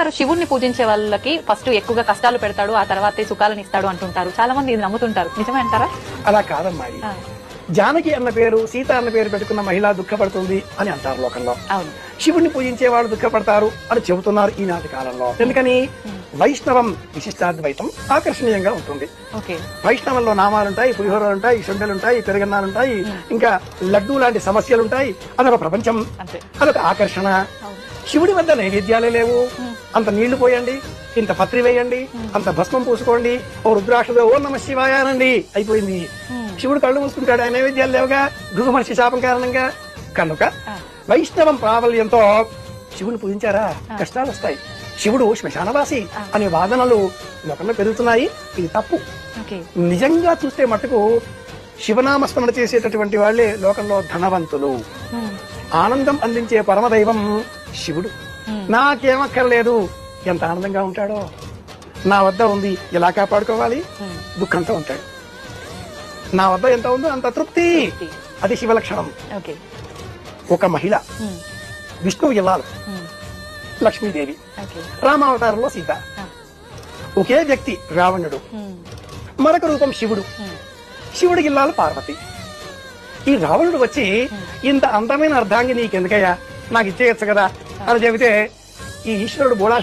గారు, శివుణ్ణి పూజించే వాళ్ళకి ఫస్ట్ ఎక్కువగా కష్టాలు పెడతాడు, ఆ తర్వాతే సుఖాలను ఇస్తాడు అంటుంటారు. చాలా మంది ఇది నమ్ముతుంటారు. నిజమే అంటారా? అలా కాదమ్మా. జానకి అన్న పేరు, సీత అన్న పేరు పెట్టుకున్న మహిళ దుఃఖపడుతుంది అని అంటారు లోకంలో. అవును. శివుణ్ణి పూజించే వాళ్ళు దుఃఖపడతారు అని చెబుతున్నారు ఈనాటి కాలంలో. ఎందుకని? వైష్ణవం విశిష్టాద్వైతం ఆకర్షణీయంగా ఉంటుంది. వైష్ణవంలో నామాలుంటాయి, పులిహోరలుంటాయి, శొంఠలుంటాయి, పెరుగన్నాలుంటాయి, ఇంకా లడ్డూ లాంటి సమస్యలుంటాయి. అదొక ప్రపంచం, అదొక ఆకర్షణ. శివుడి వద్ద నైవేద్యాలే లేవు. అంత నీళ్లు పోయండి, ఇంత పత్రి వేయండి, అంత భస్మం పూసుకోండి, ఓ రుద్రాక్షతో ఓ నమ శివాయ అనండి, అయిపోయింది. శివుడు కళ్ళు మూసుకుంటాడు, ఆయన నైవేద్యాలు లేవుగా, భృగు మహర్షి శాపం కారణంగా. కనుక వైష్ణవం ప్రాబల్యంతో శివుని పూజించారా కష్టాలు వస్తాయి. శివుడు శ్మశానవాసి అనే వాదనలు లోకంలో పెరుగుతున్నాయి. ఇది తప్పు. నిజంగా చూస్తే మట్టుకు శివనామస్మరణ చేసేటటువంటి వాళ్లే లోకంలో ధనవంతులు. ఆనందం అందించే పరమదైవం శివుడు. నాకేమక్కర్లేదు, ఎంత ఆనందంగా ఉంటాడో. నా వద్ద ఉంది, ఎలా కాపాడుకోవాలి, దుఃఖంతో ఉంటాడు. నా వద్ద ఎంత ఉందో అంత తృప్తి, అది శివలక్షణం. ఒక మహిళ, విష్ణువు ఇల్లాలు లక్ష్మీదేవి, రామావతారంలో సీత. ఒకే వ్యక్తి రావణుడు, మరొక రూపం శివుడు, శివుడికి ఇల్లాలు పార్వతి. ఈ రావణుడు వచ్చి ఇంత అందమైన అర్ధాంగి నీకెందుకయ్యా, నాకు ఇచ్చేయచ్చు కదా అని చెబితే ఈ ఈశ్వరుడు బోళా